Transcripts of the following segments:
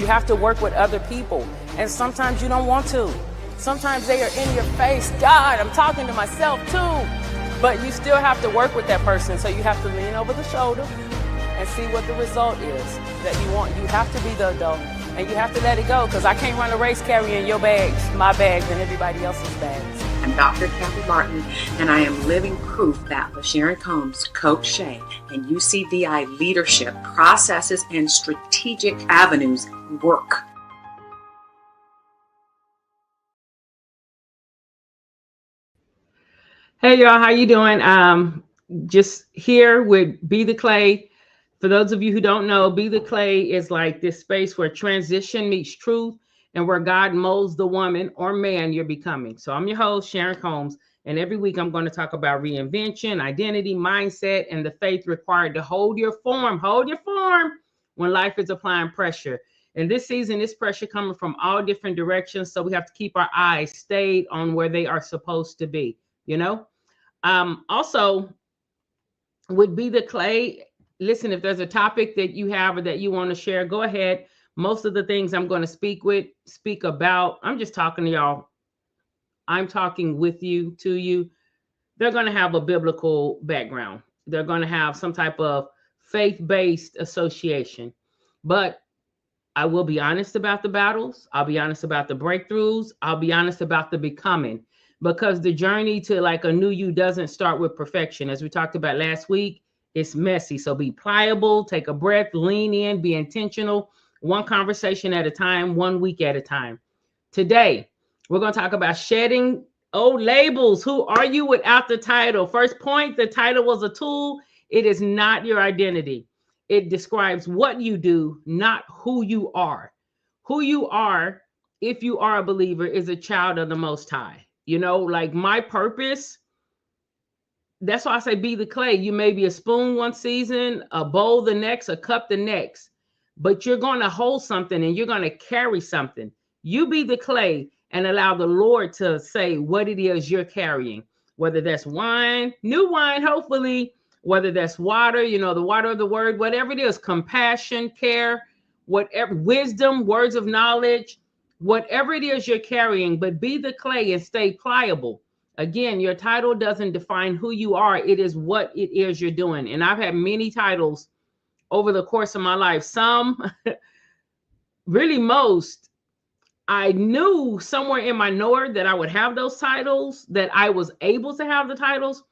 You have to work with other people. And sometimes you don't want to. Sometimes they are in your face. God, I'm talking to myself too. But you still have to work with that person. So you have to lean over the shoulder and see what the result is that you want. You have to be the adult and you have to let it go, because I can't run a race carrying your bags, my bags, and everybody else's bags. I'm Dr. Kathy Martin, and I am living proof that with Sharon Combs, Coach Shay, and UCDI leadership, processes, and strategic avenues work. Hey y'all, how you doing? Just here with Be the Clay. For those of you who don't know, Be the Clay is like this space where transition meets truth and where God molds the woman or man you're becoming. So I'm your host, Sharon Combs, and every week I'm going to talk about reinvention, identity, mindset, and the faith required to hold your form when life is applying pressure. And this season, this pressure coming from all different directions, so we have to keep our eyes stayed on where they are supposed to be, you know? Also, would Be the Clay, listen, if there's a topic that you have or that you want to share, go ahead. Most of the things I'm going to speak about, I'm just talking to y'all. I'm talking with you, to you. They're going to have a biblical background. They're going to have some type of faith-based association. But I will be honest about the battles. I'll be honest about the breakthroughs. I'll be honest about the becoming. Because the journey to like a new you doesn't start with perfection. As we talked about last week, it's messy. So be pliable, take a breath, lean in, be intentional, one conversation at a time, 1 week at a time. Today, we're going to talk about shedding old labels. Who are you without the title? First point, the title was a tool. It is not your identity. It describes what you do, not who you are. Who you are, if you are a believer, is a child of the Most High. You know, like my purpose, that's why I say be the clay. You may be a spoon one season, a bowl the next, a cup the next, but you're going to hold something and you're going to carry something. You be the clay and allow the Lord to say what it is you're carrying, whether that's wine, new wine, hopefully, whether that's water, you know, the water of the word, whatever it is, compassion, care, whatever, wisdom, words of knowledge, whatever it is you're carrying, but be the clay and stay pliable. Again, your title doesn't define who you are. It is what it is you're doing. And I've had many titles over the course of my life. Some, really most, I knew somewhere in my knower that I would have those titles, that I was able to have the titles.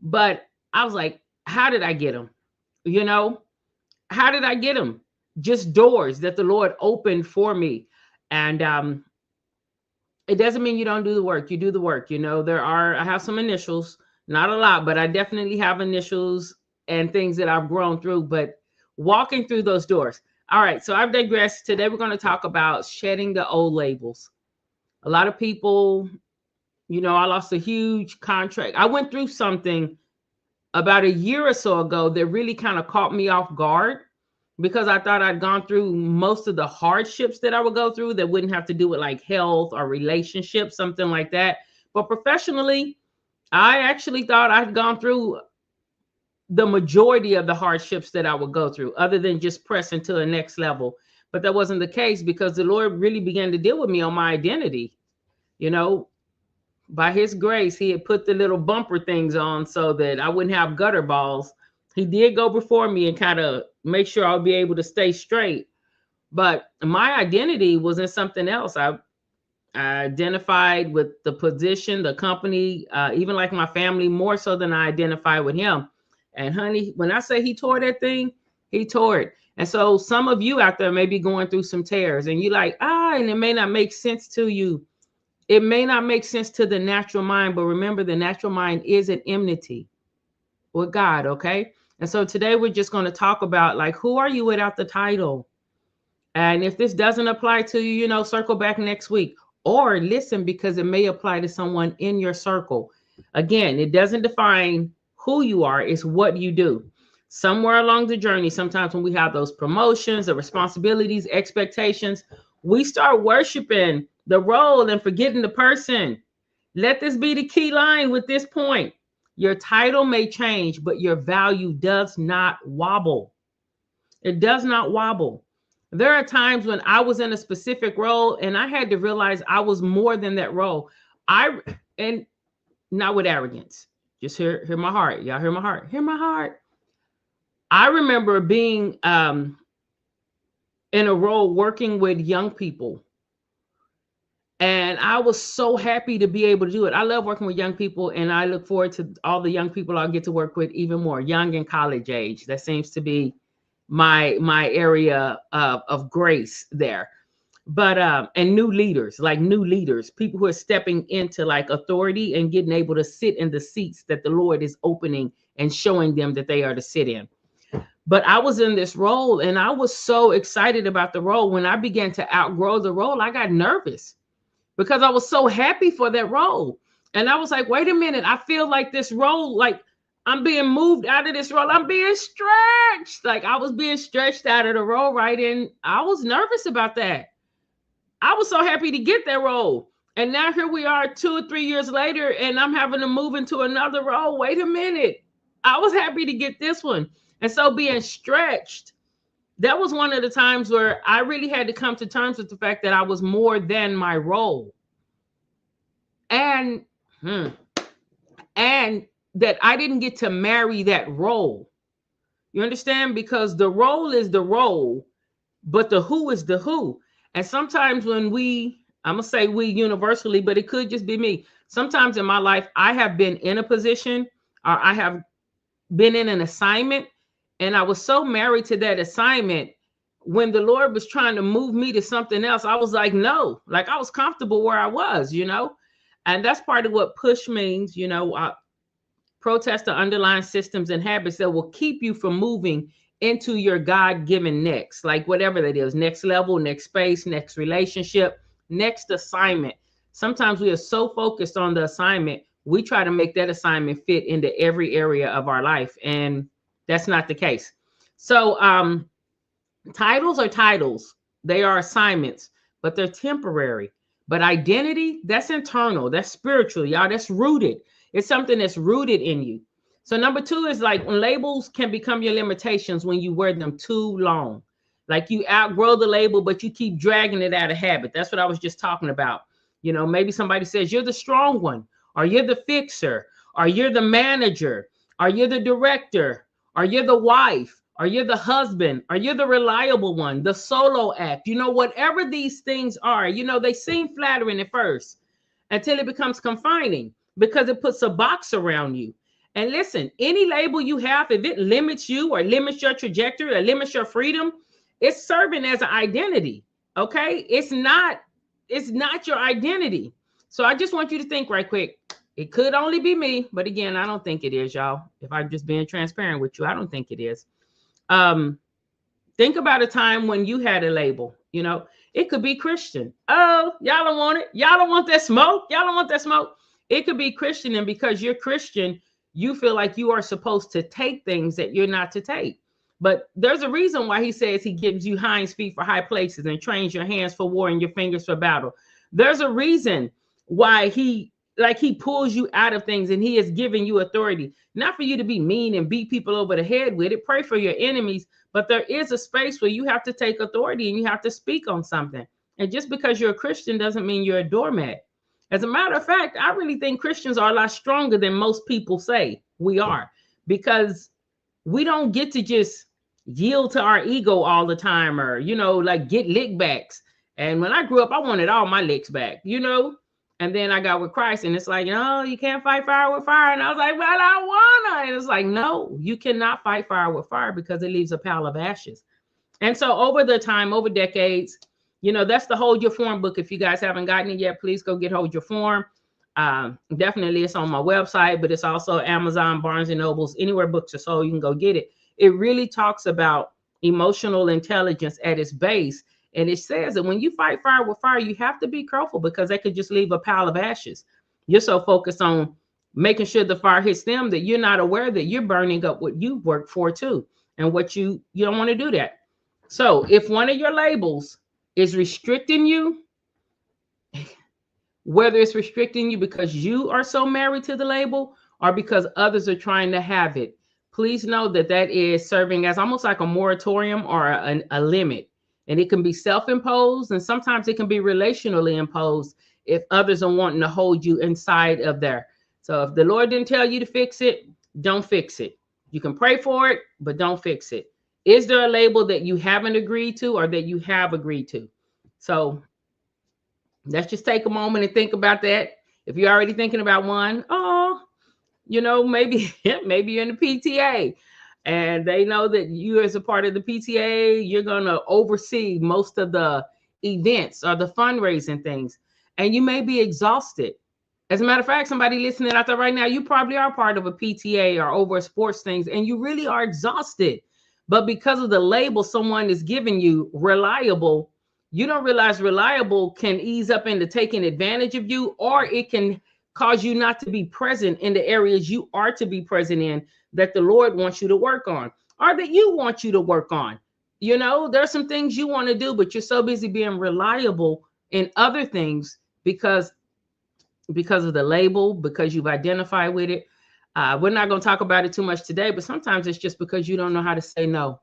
But I was like, how did I get them? You know, how did I get them? Just doors that the Lord opened for me. And it doesn't mean you don't do the work. You do the work. You know, I have some initials, not a lot, but I definitely have initials and things that I've grown through, but walking through those doors. All right. So I've digressed. Today, we're going to talk about shedding the old labels. A lot of people, you know, I lost a huge contract. I went through something about a year or so ago that really kind of caught me off guard, because I thought I'd gone through most of the hardships that I would go through that wouldn't have to do with like health or relationships, something like that. But professionally, I actually thought I'd gone through the majority of the hardships that I would go through, other than just pressing to the next level. But that wasn't the case, because the Lord really began to deal with me on my identity. You know, by his grace, he had put the little bumper things on so that I wouldn't have gutter balls. He did go before me and kind of make sure I'll be able to stay straight. But my identity was in something else. I identified with the position, the company, even like my family, more so than I identify with him. And honey, when I say he tore that thing, he tore it. And so some of you out there may be going through some tears and you're like, and it may not make sense to you. It may not make sense to the natural mind, but remember, the natural mind is at enmity with God, okay? And so today we're just going to talk about, like, who are you without the title? And if this doesn't apply to you, you know, circle back next week or listen, because it may apply to someone in your circle. Again, it doesn't define who you are, it's what you do. Somewhere along the journey, sometimes when we have those promotions, the responsibilities, expectations, we start worshiping the role and forgetting the person. Let this be the key line with this point. Your title may change, but your value does not wobble. It does not wobble. There are times when I was in a specific role and I had to realize I was more than that role. And not with arrogance. Just hear my heart. Y'all hear my heart. Hear my heart. I remember being in a role working with young people. And I was so happy to be able to do it. I love working with young people, and I look forward to all the young people I'll get to work with even more, young and college age. That seems to be my area of grace there. But and new leaders, people who are stepping into like authority and getting able to sit in the seats that the Lord is opening and showing them that they are to sit in. But I was in this role and I was so excited about the role. When I began to outgrow the role, I got nervous because I was so happy for that role. And I was like, wait a minute, I feel like this role, like I'm being moved out of this role. I'm being stretched. Like I was being stretched out of the role, right? And I was nervous about that. I was so happy to get that role. And now here we are 2 or 3 years later, and I'm having to move into another role. Wait a minute. I was happy to get this one. And so being stretched, that was one of the times where I really had to come to terms with the fact that I was more than my role. And that I didn't get to marry that role. You understand? Because the role is the role, but the who is the who. And sometimes when I'm going to say we universally, but it could just be me. Sometimes in my life, I have been in a position or I have been in an assignment, and I was so married to that assignment. When the Lord was trying to move me to something else, I was like, no, like I was comfortable where I was, and that's part of what push means, protest the underlying systems and habits that will keep you from moving into your God-given next, like whatever that is, next level, next space, next relationship, next assignment. Sometimes we are so focused on the assignment, we try to make that assignment fit into every area of our life. And that's not the case. So titles are titles. They are assignments, but they're temporary. But identity, that's internal. That's spiritual, y'all. That's rooted. It's something that's rooted in you. So number 2 is like when labels can become your limitations when you wear them too long. Like you outgrow the label, but you keep dragging it out of habit. That's what I was just talking about. Maybe somebody says you're the strong one, or you're the fixer, or you're the manager, or you're the director, or you're the wife, or you're the husband, or you're the reliable one, the solo act, whatever these things are, they seem flattering at first until it becomes confining because it puts a box around you. And listen, any label you have, if it limits you or limits your trajectory or limits your freedom, it's serving as an identity. Okay. It's not your identity. So I just want you to think right quick. It could only be me, but again, I don't think it is, y'all. If I'm just being transparent with you, I don't think it is. Think about a time when you had a label, it could be Christian. Oh, y'all don't want it. Y'all don't want that smoke. Y'all don't want that smoke. It could be Christian. And because you're Christian, you feel like you are supposed to take things that you're not to take. But there's a reason why he says he gives you hinds feet for high places and trains your hands for war and your fingers for battle. There's a reason why he pulls you out of things and he is giving you authority, not for you to be mean and beat people over the head with it. Pray for your enemies. But there is a space where you have to take authority and you have to speak on something. And just because you're a Christian doesn't mean you're a doormat. As a matter of fact, I really think Christians are a lot stronger than most people say we are, because we don't get to just yield to our ego all the time or, like get lick backs. And when I grew up, I wanted all my licks back, and then I got with Christ and it's like, you can't fight fire with fire. And I was like, well, I wanna. And it's like, no, you cannot fight fire with fire because it leaves a pile of ashes. And so over decades, that's the Hold Your Form book. If you guys haven't gotten it yet, please go get Hold Your Form. Definitely it's on my website, but it's also Amazon, Barnes and Nobles, anywhere books are sold, you can go get it. It really talks about emotional intelligence at its base. And it says that when you fight fire with fire, you have to be careful because they could just leave a pile of ashes. You're so focused on making sure the fire hits them that you're not aware that you're burning up what you worked for too. And what you don't want to do that. So if one of your labels is restricting you, whether it's restricting you because you are so married to the label or because others are trying to have it, please know that is serving as almost like a moratorium or a limit. And it can be self-imposed, and sometimes it can be relationally imposed if others are wanting to hold you inside of there. So if the Lord didn't tell you to fix it, don't fix it. You can pray for it, but don't fix it. Is there a label that you haven't agreed to or that you have agreed to? So let's just take a moment and think about that. If you're already thinking about one, maybe maybe you're in the PTA and they know that you, as a part of the PTA, you're going to oversee most of the events or the fundraising things, and you may be exhausted. As a matter of fact, somebody listening out there right now, you probably are part of a PTA or over sports things, and you really are exhausted. But because of the label someone is giving you, reliable, you don't realize reliable can ease up into taking advantage of you, or it can cause you not to be present in the areas you are to be present in that the Lord wants you to work on, or that you want you to work on. There's some things you want to do, but you're so busy being reliable in other things because of the label, because you've identified with it. We're not going to talk about it too much today, but sometimes it's just because you don't know how to say no.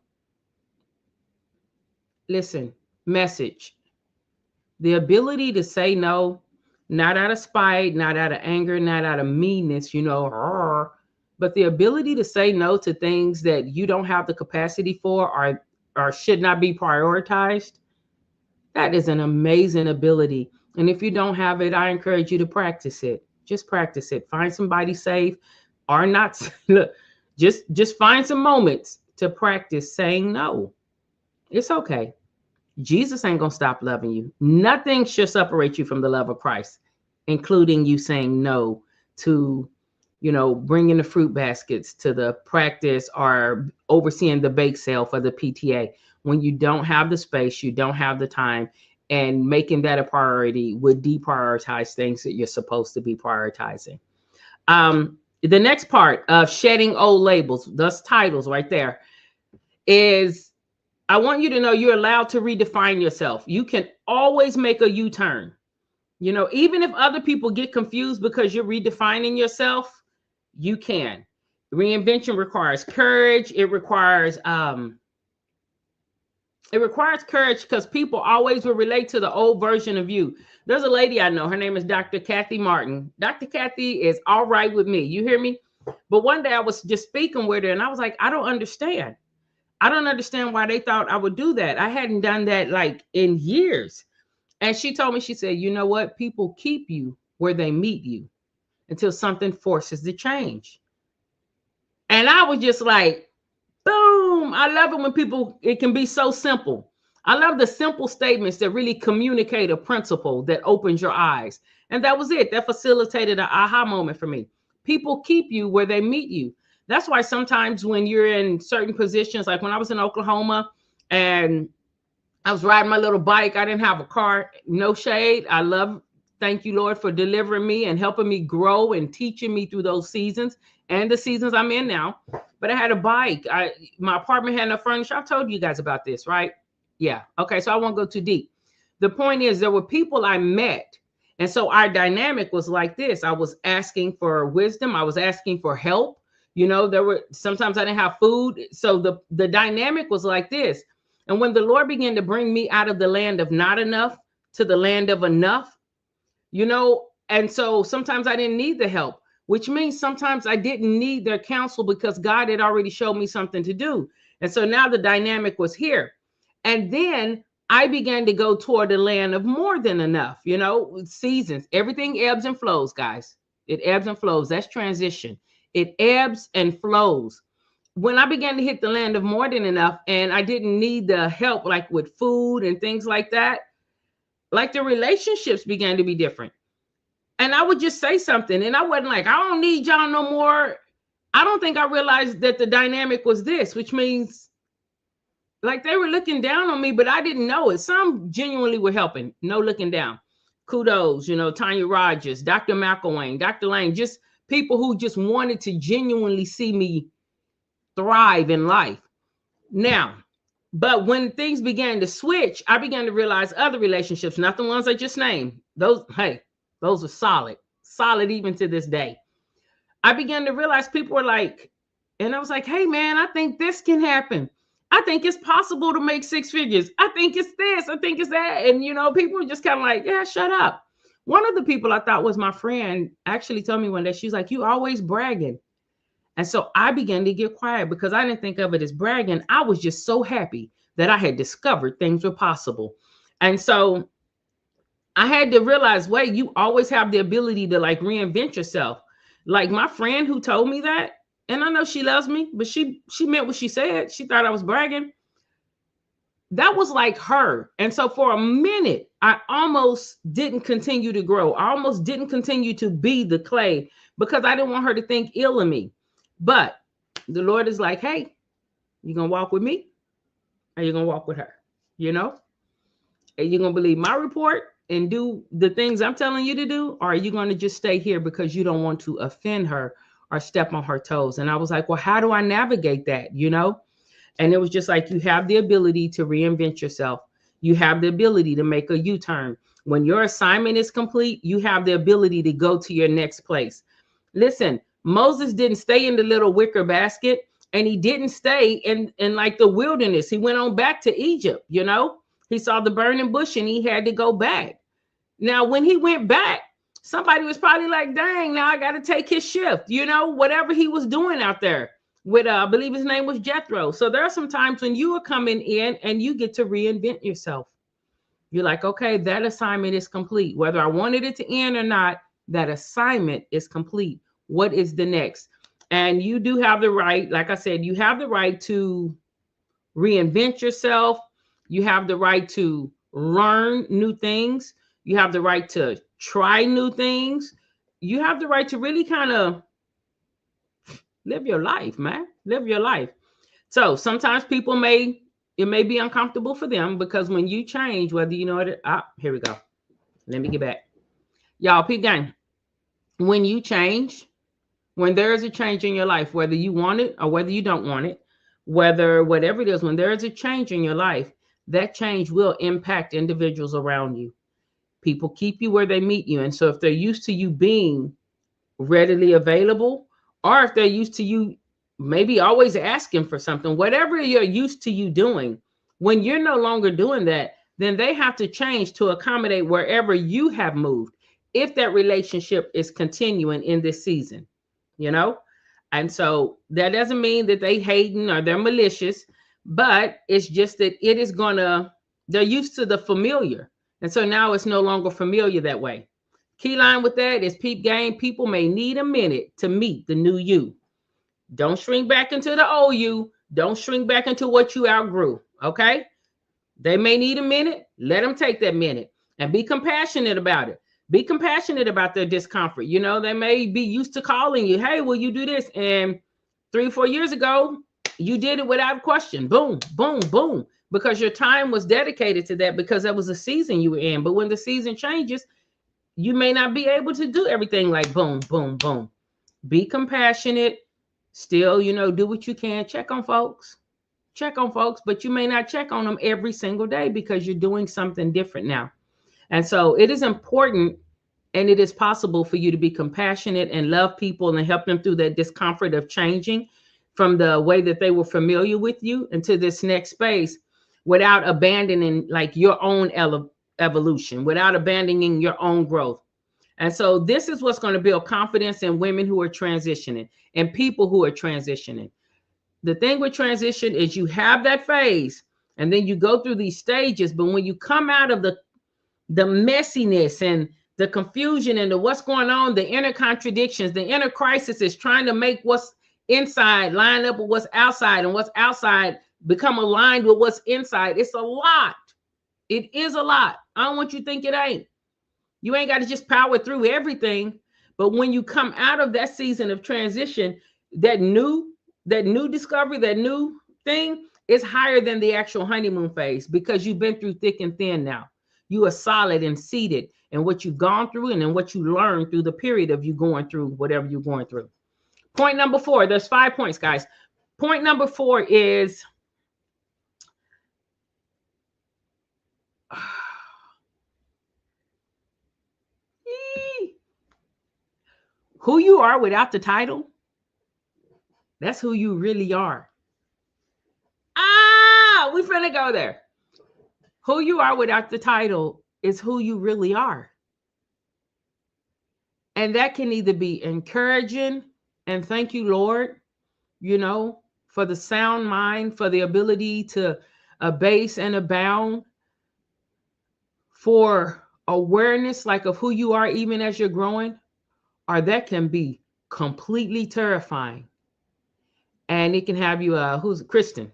Listen, message. The ability to say no, not out of spite, not out of anger, not out of meanness, but the ability to say no to things that you don't have the capacity for or should not be prioritized. That is an amazing ability. And if you don't have it, I encourage you to practice it. Just practice it. Find somebody safe or not. Look, just find some moments to practice saying no. It's okay. Jesus ain't going to stop loving you. Nothing should separate you from the love of Christ, including you saying no to, bringing the fruit baskets to the practice or overseeing the bake sale for the PTA. When you don't have the space, you don't have the time, and making that a priority would deprioritize things that you're supposed to be prioritizing. The next part of shedding old labels, those titles right there, is I want you to know you're allowed to redefine yourself. You can always make a U-turn. Even if other people get confused because you're redefining yourself, you can. Reinvention requires courage. It requires courage because people always will relate to the old version of you. There's a lady I know. Her name is Dr. Kathy Martin. Dr. Kathy is all right with me. You hear me? But one day I was just speaking with her and I was like, I don't understand. I don't understand why they thought I would do that. I hadn't done that like in years. And she told me, she said, you know what? People keep you where they meet you until something forces the change. And I was just like, boom. I love it when it can be so simple. I love the simple statements that really communicate a principle that opens your eyes. And that was it. That facilitated an aha moment for me. People keep you where they meet you. That's why sometimes when you're in certain positions, like when I was in Oklahoma and I was riding my little bike, I didn't have a car, no shade. Thank you, Lord, for delivering me and helping me grow and teaching me through those seasons and the seasons I'm in now. But I had a bike. My apartment had no furniture. I've told you guys about this, right? Yeah. Okay. So I won't go too deep. The point is there were people I met. And so our dynamic was like this. I was asking for wisdom. I was asking for help. Sometimes I didn't have food. So the dynamic was like this. And when the Lord began to bring me out of the land of not enough to the land of enough, and so sometimes I didn't need the help, which means sometimes I didn't need their counsel because God had already showed me something to do. And so now the dynamic was here. And then I began to go toward the land of more than enough, seasons. Everything ebbs and flows, guys. It ebbs and flows. That's transition. It ebbs and flows. When I began to hit the land of more than enough and I didn't need the help, like with food and things like that, like the relationships began to be different. And I would just say something and I wasn't like, I don't need y'all no more. I don't think I realized that the dynamic was this, which means like they were looking down on me, but I didn't know it. Some genuinely were helping. No looking down. Kudos, Tanya Rogers, Dr. McElwain, Dr. Lane, just people who just wanted to genuinely see me thrive in life. Now, but when things began to switch, I began to realize other relationships, not the ones I just named. Those are solid even to this day. I began to realize people were like, and I was like, hey man, I think this can happen. I think it's possible to make six figures. I think it's this. I think it's that. And, people are just kind of like, yeah, shut up. One of the people I thought was my friend actually told me one day, she's like, you always bragging. And so I began to get quiet because I didn't think of it as bragging. I was just so happy that I had discovered things were possible. And so I had to realize, wait, you always have the ability to like reinvent yourself. Like my friend who told me that, and I know she loves me, but she meant what she said. She thought I was bragging. That was like her. And so for a minute, I almost didn't continue to grow. I almost didn't continue to be the clay because I didn't want her to think ill of me. But the Lord is like, hey, you going to walk with me? Or you going to walk with her? Are you going to believe my report and do the things I'm telling you to do? Or are you going to just stay here because you don't want to offend her or step on her toes? And I was like, well, how do I navigate that? And it was just like, you have the ability to reinvent yourself. You have the ability to make a U-turn. When your assignment is complete, you have the ability to go to your next place. Listen, Moses didn't stay in the little wicker basket, and he didn't stay in like the wilderness. He went on back to Egypt, He saw the burning bush and he had to go back. Now, when he went back, somebody was probably like, dang, now I got to take his shift, whatever he was doing out there with, I believe his name was Jethro. So there are some times when you are coming in and you get to reinvent yourself. You're like, okay, that assignment is complete. Whether I wanted it to end or not, that assignment is complete. What is the next? And you do have the right, like I said, you have the right to reinvent yourself. You have the right to learn new things. You have the right to try new things. You have the right to really kind of live your life, man. Live your life. So sometimes it may be uncomfortable for them because when you change, whether you know it, here we go. Let me get back. Y'all, peep game. When you change, when there is a change in your life, whether you want it or whether you don't want it, whatever it is, when there is a change in your life, that change will impact individuals around you. People keep you where they meet you. And so if they're used to you being readily available, or if they're used to you maybe always asking for something, whatever you're used to you doing, when you're no longer doing that, then they have to change to accommodate wherever you have moved, if that relationship is continuing in this season, And so that doesn't mean that they hating or they're malicious, but it's just that they're used to the familiar. And so now it's no longer familiar that way. Key line with that is peep game. People may need a minute to meet the new you. Don't shrink back into the old you. Don't shrink back into what you outgrew. Okay. They may need a minute. Let them take that minute and be compassionate about it. Be compassionate about their discomfort. They may be used to calling you, hey, will you do this? And 3 or 4 years ago, you did it without question. Boom, boom, boom. Because your time was dedicated to that because that was a season you were in. But when the season changes, you may not be able to do everything like boom, boom, boom. Be compassionate. Still, do what you can. Check on folks, but you may not check on them every single day because you're doing something different now. And so it is important and it is possible for you to be compassionate and love people and help them through that discomfort of changing from the way that they were familiar with you into this next space without abandoning like your own evolution, without abandoning your own growth. And so this is what's going to build confidence in women who are transitioning and people who are transitioning. The thing with transition is you have that phase and then you go through these stages. But when you come out of the messiness and the confusion and the what's going on, the inner contradictions, the inner crisis is trying to make what's inside line up with what's outside and what's outside become aligned with what's inside. It's a lot. It is a lot. I don't want you to think it ain't. You ain't got to just power through everything. But when you come out of that season of transition, that new discovery, that new thing is higher than the actual honeymoon phase because you've been through thick and thin now. You are solid and seated in what you've gone through and in what you learned through the period of you going through whatever you're going through. Point number 4, there's 5 points, guys. Point number 4 is who you are without the title. That's who you really are. We finna go there. Who you are without the title is who you really are. And that can either be encouraging and thank you, Lord, for the sound mind, for the ability to abase and abound, for awareness like of who you are even as you're growing, or that can be completely terrifying. And it can have you, who's Kristen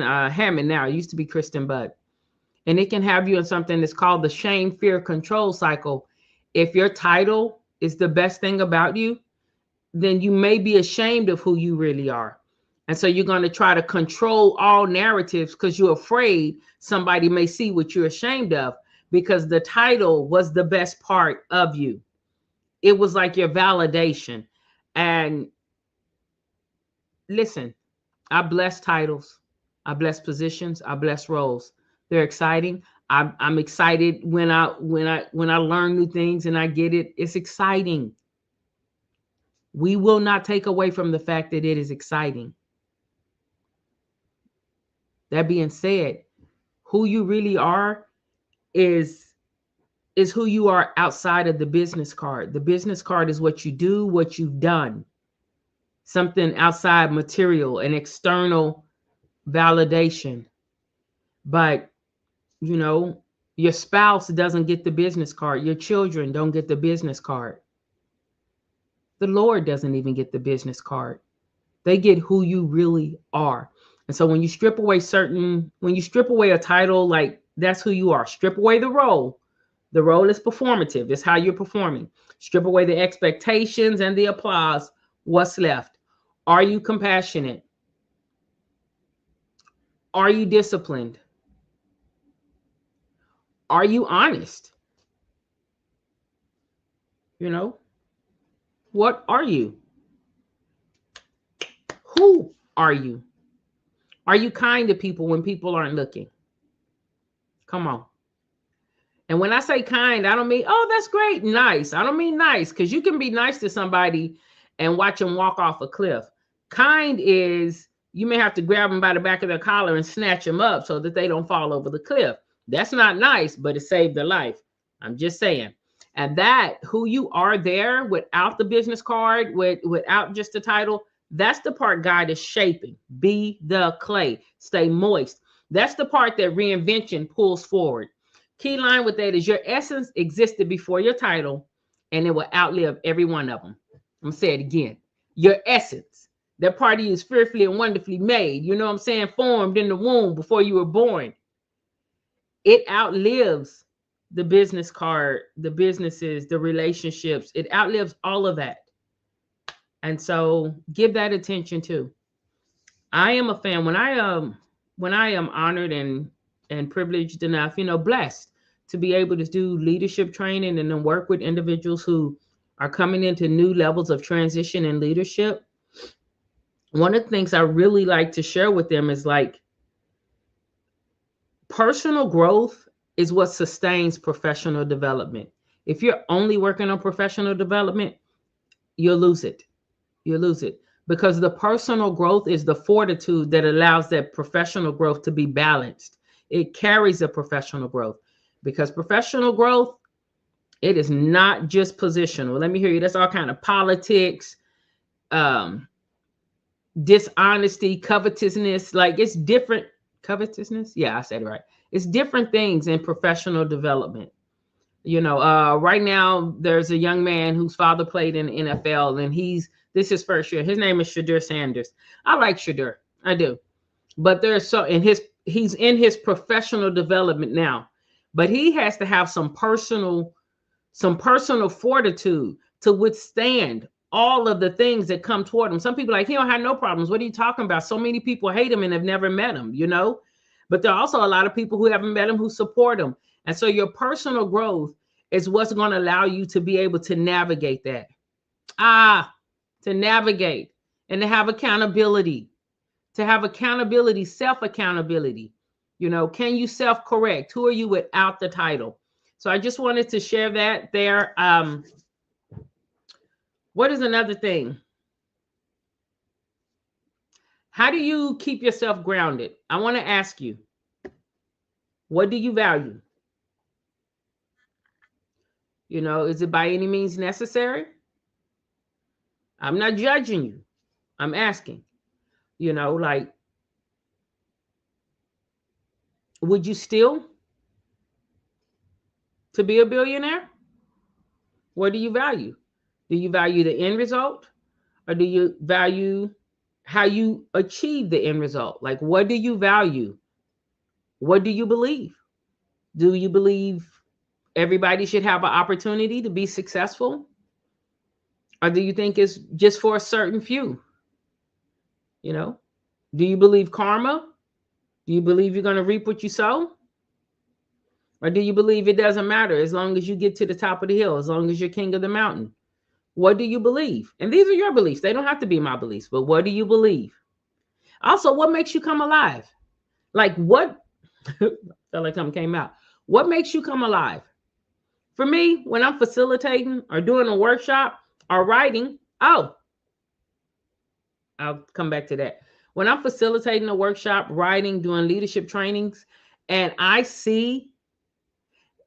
Hammond now, it used to be Kristen Budd. And it can have you in something that's called the shame, fear, control cycle. If your title is the best thing about you, then you may be ashamed of who you really are. And so you're going to try to control all narratives because you're afraid somebody may see what you're ashamed of, because the title was the best part of you. It was like your validation. And listen, I bless titles. I bless positions. I bless roles. They're exciting. I'm excited when I learn new things and I get it. It's exciting. We will not take away from the fact that it is exciting. That being said, who you really are is who you are outside of the business card. The business card is what you do, what you've done. Something outside material, an external validation. But, your spouse doesn't get the business card. Your children don't get the business card. The Lord doesn't even get the business card. They get who you really are. And so when you strip away a title, like that's who you are. Strip away the role. The role is performative. It's how you're performing. Strip away the expectations and the applause. What's left? Are you compassionate? Are you disciplined? Are you honest? What are you? Who are you? Are you kind to people when people aren't looking? Come on. And when I say kind, I don't mean, oh, that's great, nice. I don't mean nice, because you can be nice to somebody and watch them walk off a cliff. Kind is you may have to grab them by the back of their collar and snatch them up so that they don't fall over the cliff. That's not nice, but it saved their life. I'm just saying. And that who you are there without the business card, without just the title, that's the part God is shaping. Be the clay. Stay moist. That's the part that reinvention pulls forward. Key line with that is your essence existed before your title, and it will outlive every one of them. I'm going to say it again. Your essence, that part of you is fearfully and wonderfully made. You know what I'm saying? Formed in the womb before you were born. It outlives the business card, the businesses, the relationships. It outlives all of that. And so give that attention too. I am a fan. When I am honored and privileged enough, blessed to be able to do leadership training and then work with individuals who are coming into new levels of transition and leadership. One of the things I really like to share with them is like personal growth is what sustains professional development. If you're only working on professional development, you'll lose it. You'll lose it because the personal growth is the fortitude that allows that professional growth to be balanced. It carries a professional growth because professional growth, it is not just positional. Let me hear you. That's all kind of politics, dishonesty, covetousness. Like it's different. Covetousness. Yeah, I said it right. It's different things in professional development. Right now there's a young man whose father played in the NFL and this is his first year. His name is Shadur Sanders. I like Shadur. I do. But he's in his professional development now. But he has to have some personal fortitude to withstand all of the things that come toward him. Some people are like, he don't have no problems. What are you talking about? So many people hate him and have never met him, But there are also a lot of people who haven't met him who support him. And so your personal growth is what's going to allow you to be able to navigate that. To navigate and to have accountability. To have accountability, self-accountability. Can you self-correct? Who are you without the title? So I just wanted to share that there. What is another thing? How do you keep yourself grounded? I want to ask you, what do you value? You know, is it by any means necessary? I'm not judging you. I'm asking, you know, like, would you steal to be a billionaire? What do you value? Do you value the end result, or do you value how you achieve the end result? Like, what do you value? What do you believe? Do you believe everybody should have an opportunity to be successful? Or do you think it's just for a certain few? You know, do you believe karma? Do you believe you're going to reap what you sow? Or do you believe it doesn't matter as long as you get to the top of the hill, as long as you're king of the mountain? What do you believe? And these are your beliefs. They don't have to be my beliefs, but what do you believe? Also, what makes you come alive? Like what? Felt like something came out. What makes you come alive? For me, when I'm facilitating or doing a workshop or writing, I'll come back to that. When I'm facilitating a workshop, writing, doing leadership trainings, and I see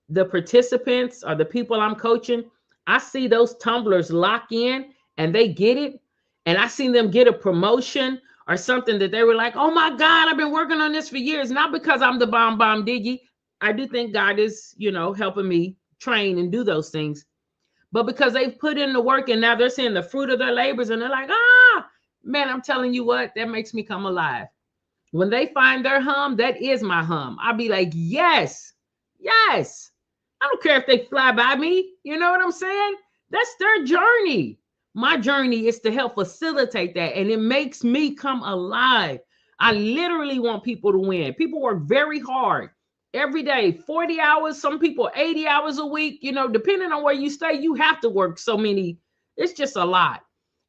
the participants or the people I'm coaching, I see those tumblers lock in and they get it. And I seen them get a promotion or something that they were like, oh my God, I've been working on this for years. Not because I'm the bomb diggy. I do think God is, you know, helping me train and do those things. But because they've put in the work and now they're seeing the fruit of their labors and they're like, man, I'm telling you what, that makes me come alive. When they find their hum, that is my hum. I'll be like, yes, yes. I don't care if they fly by me. You know what I'm saying? That's their journey. My journey is to help facilitate that. And it makes me come alive. I literally want people to win. People work very hard every day, 40 hours, some people 80 hours a week. You know, depending on where you stay, you have to work so many. It's just a lot.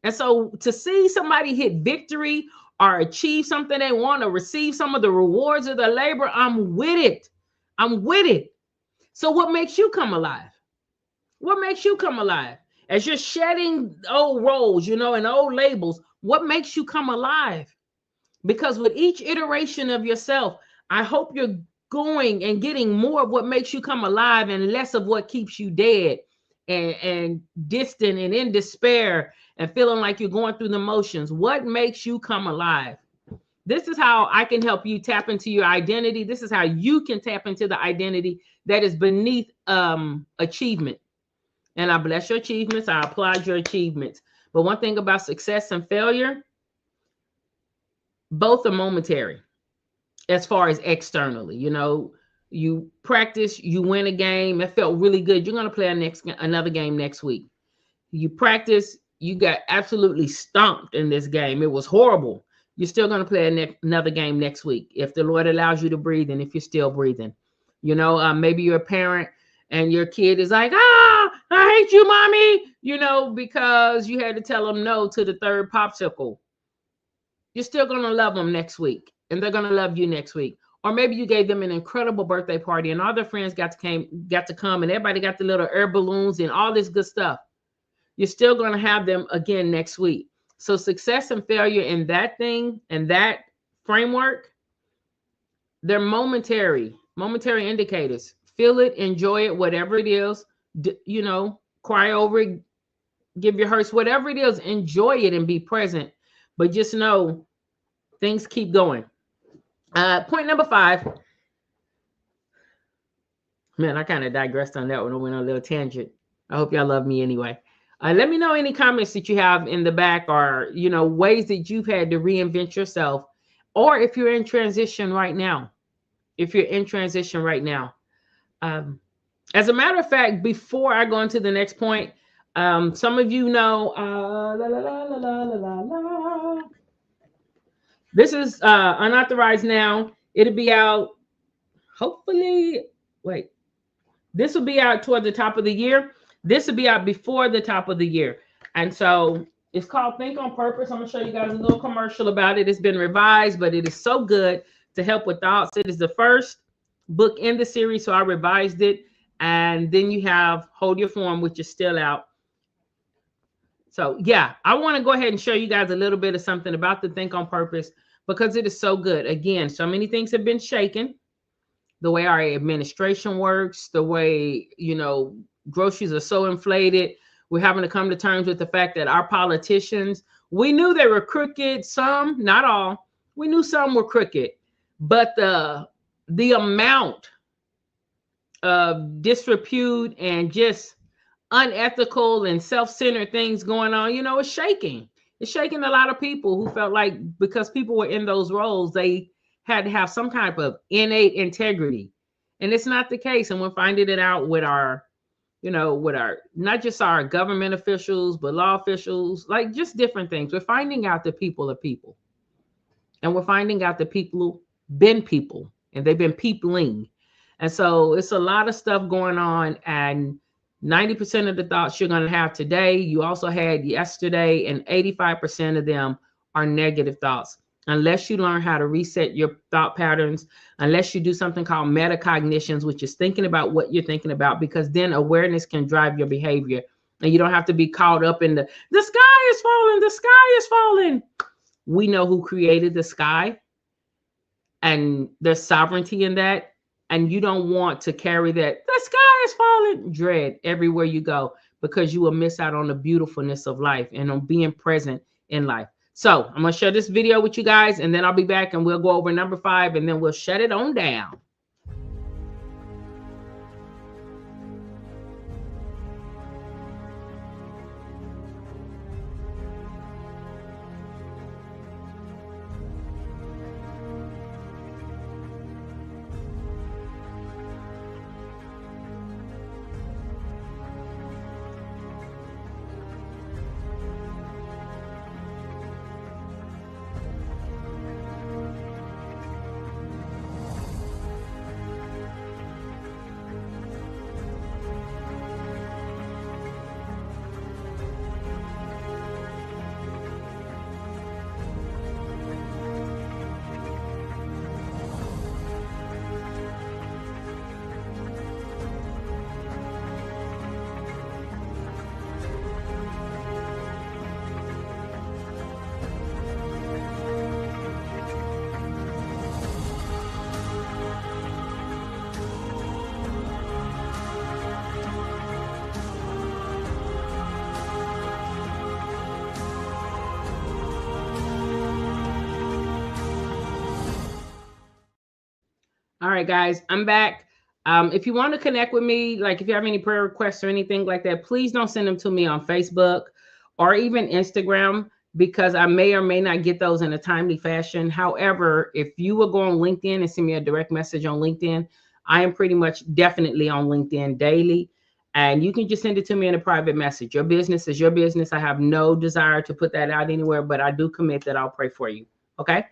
And so to see somebody hit victory or achieve something they want or receive some of the rewards of their labor, I'm with it. I'm with it. So what makes you come alive? What makes you come alive? As you're shedding old roles, you know, and old labels, what makes you come alive? Because with each iteration of yourself, I hope you're going and getting more of what makes you come alive and less of what keeps you dead and distant and in despair and feeling like you're going through the motions. What makes you come alive? This is how I can help you tap into your identity. This is how you can tap into the identity that is beneath achievement. And I bless your achievements. I applaud your achievements. But one thing about success and failure, both are momentary as far as externally. You know, you practice, you win a game. It felt really good. You're going to play another game next week. You practice, you got absolutely stomped in this game. It was horrible. You're still going to play another game next week if the Lord allows you to breathe and if you're still breathing. You know, maybe you're a parent and your kid is like, I hate you, mommy, you know, because you had to tell them no to the third popsicle. You're still going to love them next week and they're going to love you next week. Or maybe you gave them an incredible birthday party and all their friends got to come and everybody got the little air balloons and all this good stuff. You're still going to have them again next week. So success and failure in that thing and that framework, they're momentary indicators. Feel it, enjoy it, whatever it is, you know, cry over it, give your hearts, whatever it is, enjoy it and be present. But just know things keep going. Point number 5. Man, I kind of digressed on that one. I went on a little tangent. I hope y'all love me anyway. Let me know any comments that you have in the back or, you know, ways that you've had to reinvent yourself, or if you're in transition right now. As a matter of fact, before I go into the next point, some of you know, this is unauthorized now. It'll be out, hopefully, this will be out toward the top of the year. This will be out before the top of the year. And so it's called Think on Purpose. I'm going to show you guys a little commercial about it. It's been revised, but it is so good to help with thoughts. It is the first book in the series, so I revised it. And then you have Hold Your Form, which is still out. So yeah, I want to go ahead and show you guys a little bit of something about the Think on Purpose. because it is so good. Again, so many things have been shaken. The way our administration works, the way, groceries are so inflated. We're having to come to terms with the fact that our politicians, we knew they were crooked, some, not all. We knew some were crooked, but the amount of disrepute and just unethical and self-centered things going on, it's shaking. It's shaking a lot of people who felt like because people were in those roles, they had to have some type of innate integrity. And it's not the case. And we're finding it out with our, not just our government officials, but law officials, like just different things. We're finding out that people are people. And we're finding out that people been people and they've been peopling. And so it's a lot of stuff going on. And 90% of the thoughts you're going to have today, you also had yesterday, and 85% of them are negative thoughts. Unless you learn how to reset your thought patterns, unless you do something called metacognitions, which is thinking about what you're thinking about, because then awareness can drive your behavior. And you don't have to be caught up in the sky is falling, the sky is falling. We know who created the sky, and there's sovereignty in that. And you don't want to carry that, the sky is falling, dread everywhere you go, because you will miss out on the beautifulness of life and on being present in life. So I'm going to share this video with you guys, and then I'll be back and we'll go over number 5, and then we'll shut it on down. All right, guys, I'm back. If you want to connect with me, like if you have any prayer requests or anything like that, please don't send them to me on Facebook or even Instagram, because I may or may not get those in a timely fashion. However, if you will go on LinkedIn and send me a direct message on LinkedIn, I am pretty much definitely on LinkedIn daily. And you can just send it to me in a private message. Your business is your business. I have no desire to put that out anywhere, but I do commit that I'll pray for you. Okay.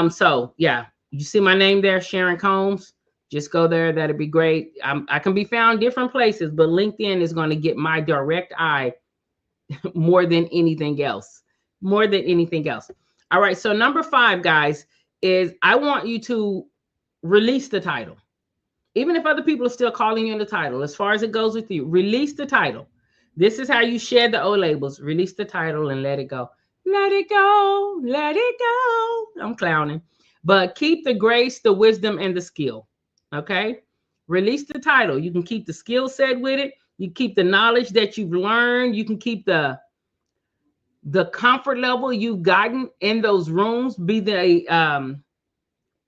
So yeah. You see my name there, Sharon Combs. Just go there. That'd be great. I can be found different places, but LinkedIn is going to get my direct eye more than anything else. More than anything else. All right. So number 5, guys, is I want you to release the title. Even if other people are still calling you the title, as far as it goes with you, release the title. This is how you shed the old labels. Release the title and let it go. Let it go. Let it go. I'm clowning. But keep the grace, the wisdom, and the skill. Okay? Release the title. You can keep the skill set with it. You keep the knowledge that you've learned. You can keep the comfort level you've gotten in those rooms, be they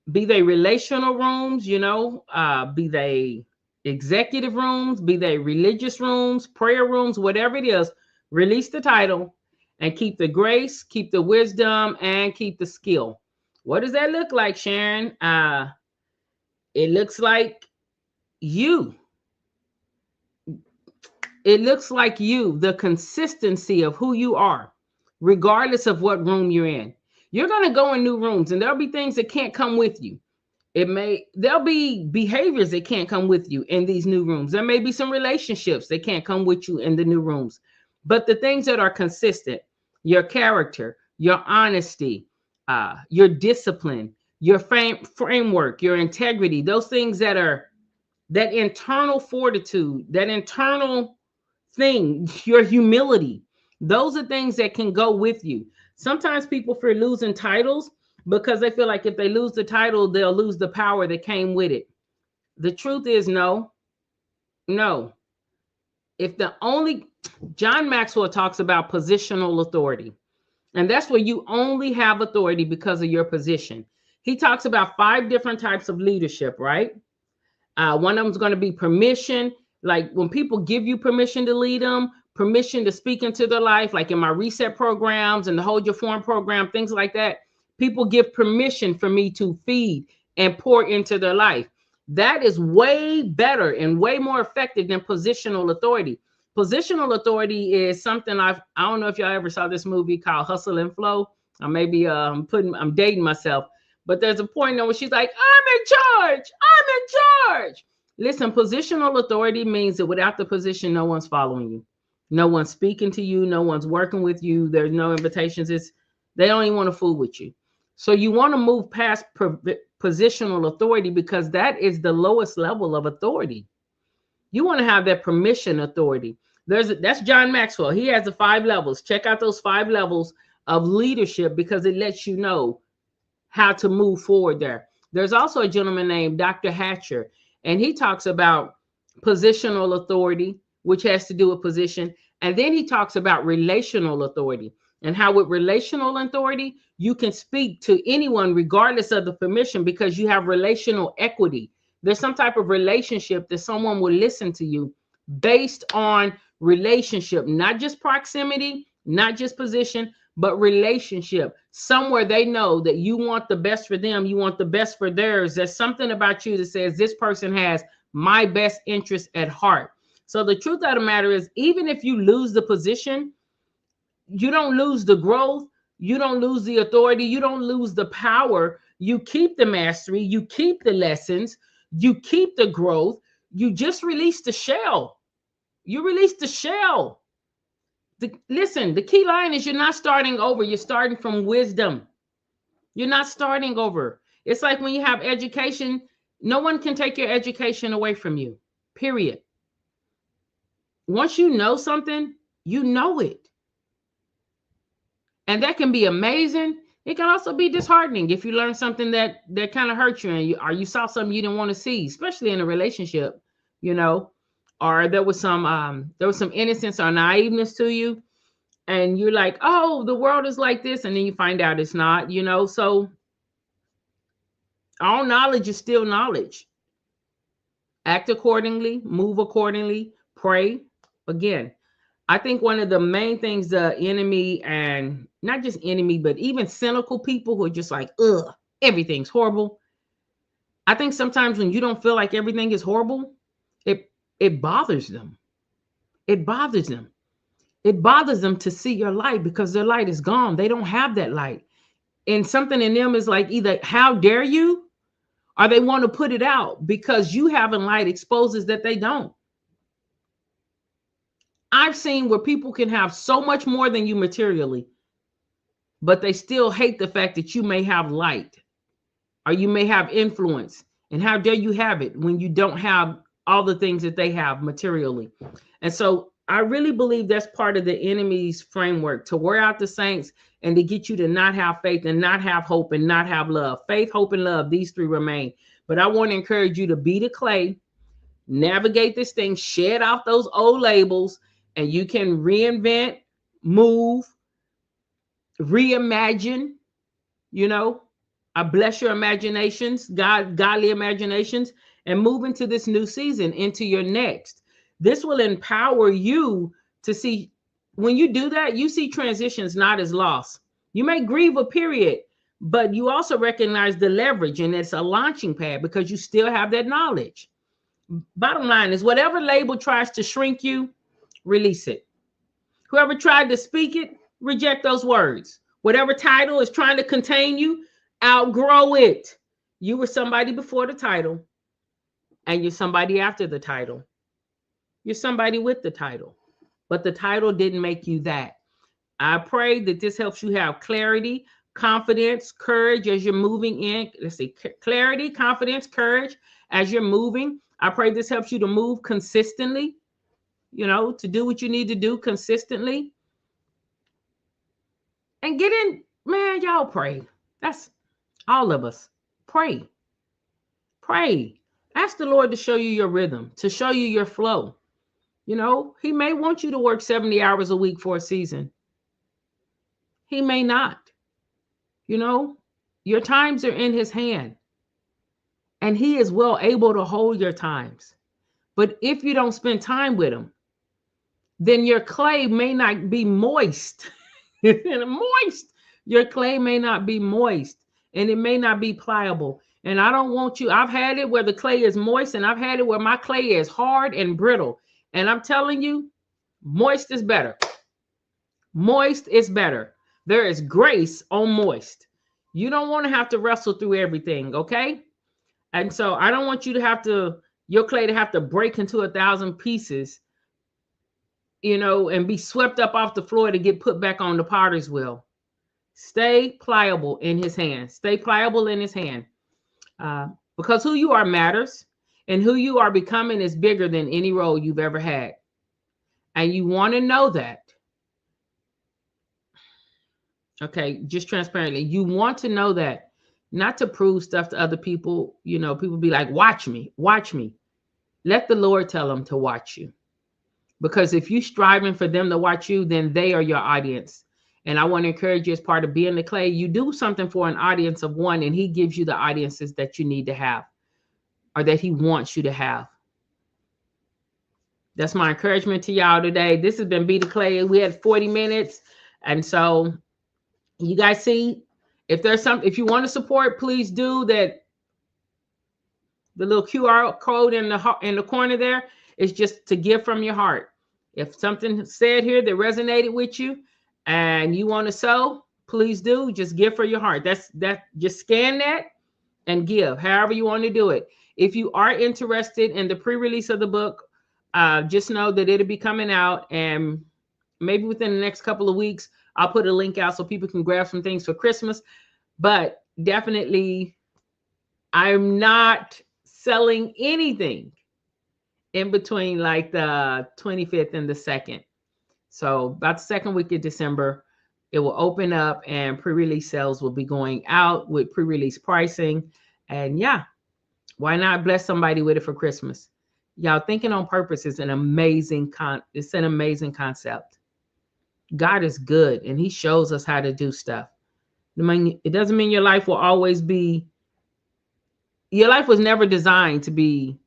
relational rooms, be they executive rooms, be they religious rooms, prayer rooms, whatever it is. Release the title and keep the grace, keep the wisdom, and keep the skill. What does that look like, Sharon? It looks like you. It looks like you, the consistency of who you are, regardless of what room you're in. You're going to go in new rooms, and there'll be things that can't come with you. There'll be behaviors that can't come with you in these new rooms. There may be some relationships that can't come with you in the new rooms. But the things that are consistent, your character, your honesty, your discipline, your framework, your integrity, those things that are that internal fortitude, that internal thing, your humility, those are things that can go with you. Sometimes people fear losing titles, because they feel like if they lose the title, they'll lose the power that came with it. The truth is no. If the only, John Maxwell talks about positional authority, and that's where you only have authority because of your position. He talks about 5 different types of leadership, right? One of them is going to be permission. Like when people give you permission to lead them, permission to speak into their life, like in my reset programs and the Hold Your Form program, things like that. People give permission for me to feed and pour into their life. That is way better and way more effective than positional authority. Positional authority is something I don't know if y'all ever saw this movie called Hustle and Flow. Or maybe I'm dating myself, but there's a point where she's like, I'm in charge. I'm in charge. Listen, positional authority means that without the position, no one's following you. No one's speaking to you. No one's working with you. There's no invitations. They don't even want to fool with you. So you want to move past positional authority because that is the lowest level of authority. You want to have that permission authority. That's John Maxwell. He has the 5 levels. Check out those 5 levels of leadership because it lets you know how to move forward there. There's also a gentleman named Dr. Hatcher, and he talks about positional authority, which has to do with position. And then he talks about relational authority and how with relational authority, you can speak to anyone regardless of the permission because you have relational equity. There's some type of relationship that someone will listen to you based on relationship, not just proximity, not just position, but relationship. Somewhere they know that you want the best for them, you want the best for theirs. There's something about you that says this person has my best interest at heart. So the truth of the matter is, even if you lose the position, you don't lose the growth, you don't lose the authority, you don't lose the power. You keep the mastery, you keep the lessons, you keep the growth. You just release the shell. You release the shell. Listen, the key line is you're not starting over. You're starting from wisdom. You're not starting over. It's like when you have education, no one can take your education away from you, period. Once you know something, you know it. And that can be amazing. It can also be disheartening if you learn something that kind of hurt you, and you saw something you didn't want to see, especially in a relationship, or there was some innocence or naiveness to you, and you're like, oh, the world is like this, and then you find out it's not, So all knowledge is still knowledge. Act accordingly, move accordingly, pray. Again, I think one of the main things the enemy, and not just enemy, but even cynical people who are just like, ugh, everything's horrible. I think sometimes when you don't feel like everything is horrible, it bothers them. It bothers them. It bothers them to see your light because their light is gone. They don't have that light. And something in them is like either how dare you, or they want to put it out because you having light exposes that they don't. I've seen where people can have so much more than you materially, but they still hate the fact that you may have light or you may have influence. And how dare you have it when you don't have all the things that they have materially. And so I really believe that's part of the enemy's framework, to wear out the saints and to get you to not have faith and not have hope and not have love. Faith, hope, and love, these 3 remain. But I want to encourage you to be the clay, navigate this thing, shed off those old labels, and you can reinvent, move, reimagine, I bless your imaginations, godly imaginations, and move into this new season, into your next. This will empower you to see, when you do that, you see transitions not as loss. You may grieve a period, but you also recognize the leverage, and it's a launching pad because you still have that knowledge. Bottom line is, whatever label tries to shrink you, release it. Whoever tried to speak it, reject those words. Whatever title is trying to contain you, outgrow it. You were somebody before the title, and you're somebody after the title. You're somebody with the title, but the title didn't make you that. I pray that this helps you have clarity, confidence, courage as you're moving in. Let's see, clarity, confidence, courage as you're moving. I pray this helps you to move consistently, to do what you need to do consistently. And get in, man, y'all pray. All of us. Pray. Pray. Ask the Lord to show you your rhythm, to show you your flow. You know, he may want you to work 70 hours a week for a season. He may not. You know, your times are in his hand. And he is well able to hold your times. But if you don't spend time with him, then your clay may not be moist. Your clay may not be moist, and it may not be pliable. And I don't want you. I've had it where the clay is moist, and I've had it where my clay is hard and brittle. And I'm telling you, moist is better. Moist is better. There is grace on moist. You don't want to have to wrestle through everything, okay? And so I don't want you to have to, your clay to have to break into 1,000 pieces, you know, and be swept up off the floor to get put back on the potter's wheel. Stay pliable in his hand. Stay pliable in his hand. Because who you are matters, and who you are becoming is bigger than any role you've ever had. And you want to know that. Okay, just transparently, you want to know that, not to prove stuff to other people. You know, people be like, watch me, watch me. Let the Lord tell them to watch you. Because if you're striving for them to watch you, then they are your audience. And I want to encourage you, as part of being the clay, you do something for an audience of one, and he gives you the audiences that you need to have, or that he wants you to have. That's my encouragement to y'all today. This has been Be the Clay. We had 40 minutes. And so you guys see, if there's something, if you want to support, please do that. The little QR code in the corner there is just to give from your heart. If something said here that resonated with you and you want to sow, please do. Just give for your heart. Just scan that and give, however you want to do it. If you are interested in the pre-release of the book, just know that it'll be coming out, and maybe within the next couple of weeks, I'll put a link out so people can grab some things for Christmas. But definitely, I'm not selling anything in between like the 25th and the 2nd. So about the second week of December, it will open up, and pre-release sales will be going out with pre-release pricing. And yeah, why not bless somebody with it for Christmas? Y'all, thinking on purpose is an amazing concept. God is good, and he shows us how to do stuff. It doesn't mean your life will always be, your life was never designed to be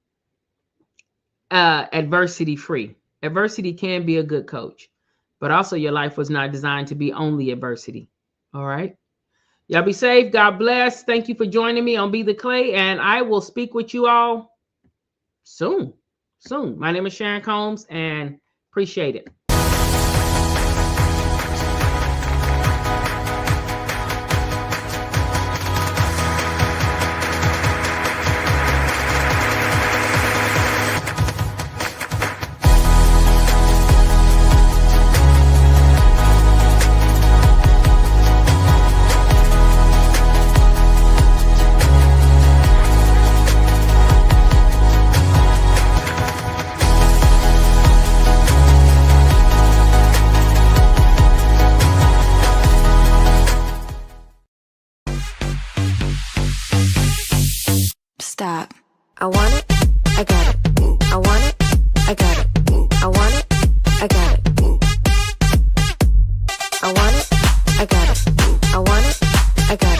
adversity free. Adversity can be a good coach, but also your life was not designed to be only adversity. All right. Y'all be safe. God bless. Thank you for joining me on Be the Clay, and I will speak with you all soon. My name is Sharon Combs, and appreciate it. Stop. I want it, I got it. I want it, I got it. I want it, I got it. I want it, I got it. I want it, I got it.